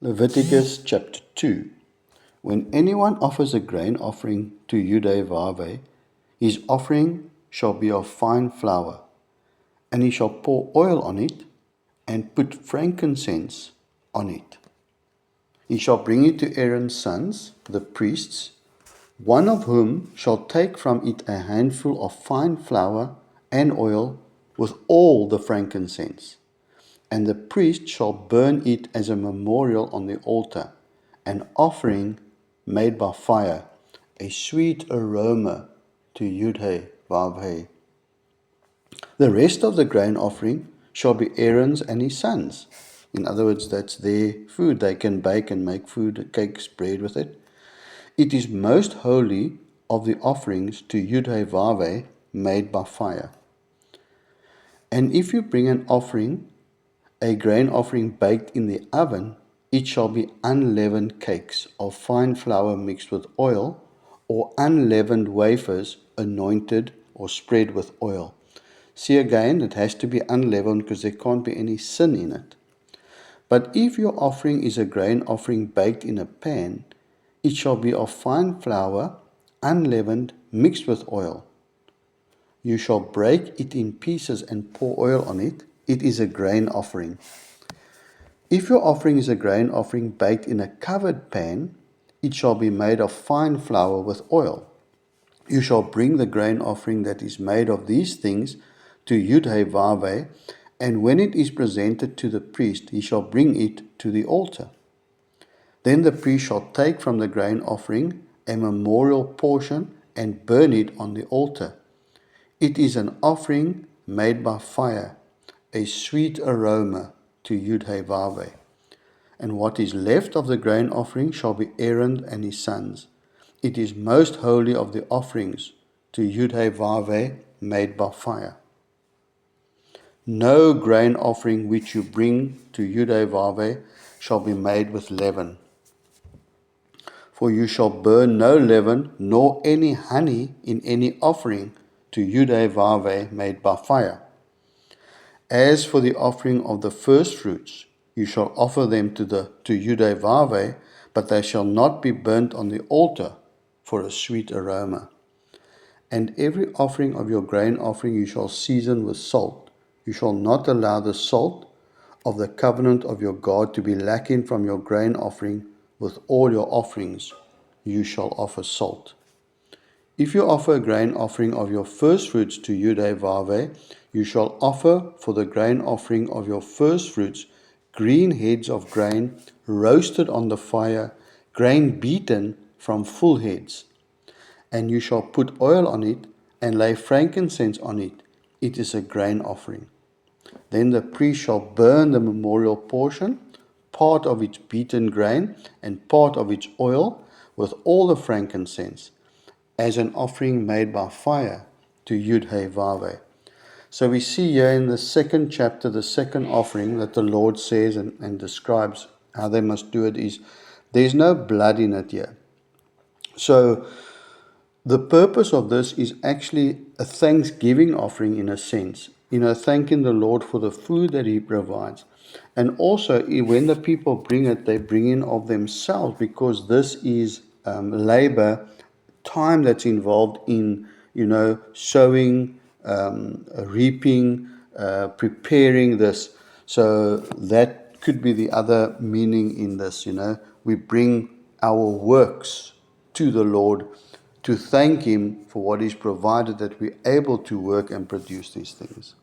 Leviticus chapter 2. When anyone offers a grain offering to Yudhe-Vave, his offering shall be of fine flour, and he shall pour oil on it, and put frankincense on it. He shall bring it to Aaron's sons, the priests, one of whom shall take from it a handful of fine flour and oil with all the frankincense. And the priest shall burn it as a memorial on the altar, an offering made by fire, a sweet aroma to Yudhe-Vavhe. The rest of the grain offering shall be Aaron's and his sons. In other words, that's their food. They can bake and make food, cakes, bread with it. It is most holy of the offerings to Yudhe-Vavhe made by fire. And if you bring an offering, a grain offering baked in the oven, it shall be unleavened cakes of fine flour mixed with oil, or unleavened wafers anointed or spread with oil. See again, it has to be unleavened because there can't be any sin in it. But if your offering is a grain offering baked in a pan, it shall be of fine flour, unleavened, mixed with oil. You shall break it in pieces and pour oil on it. It is a grain offering. If your offering is a grain offering baked in a covered pan, it shall be made of fine flour with oil. You shall bring the grain offering that is made of these things to Yudhe-Vavhe, and when it is presented to the priest, he shall bring it to the altar. Then the priest shall take from the grain offering a memorial portion and burn it on the altar. It is an offering made by fire, a sweet aroma to Yudhe-Vavhe. And what is left of the grain offering shall be Aaron and his sons. It is most holy of the offerings to Yudhe-Vavhe made by fire. No grain offering which you bring to Yudhe-Vavhe shall be made with leaven. For you shall burn no leaven nor any honey in any offering to Yudhe-Vavhe made by fire. As for the offering of the first fruits, you shall offer them to Yudhe-Vavhe, but they shall not be burnt on the altar for a sweet aroma. And every offering of your grain offering you shall season with salt. You shall not allow the salt of the covenant of your God to be lacking from your grain offering. With all your offerings you shall offer salt. If you offer a grain offering of your first fruits to Yudhe-Vavhe, you shall offer for the grain offering of your first fruits green heads of grain roasted on the fire, grain beaten from full heads. And you shall put oil on it and lay frankincense on it. It is a grain offering. Then the priest shall burn the memorial portion, part of its beaten grain and part of its oil, with all the frankincense, as an offering made by fire to Yudhe-Vavhe. So we see here in the second chapter, the second offering that the Lord says and describes how they must do it is, there's no blood in it here. So the purpose of this is actually a thanksgiving offering in a sense. Thanking the Lord for the food that He provides. And also, when the people bring it, they bring in of themselves, because this is labor, time that's involved in, sowing, reaping, preparing this. So that could be the other meaning in this, We bring our works to the Lord to thank Him for what He's provided, that we're able to work and produce these things.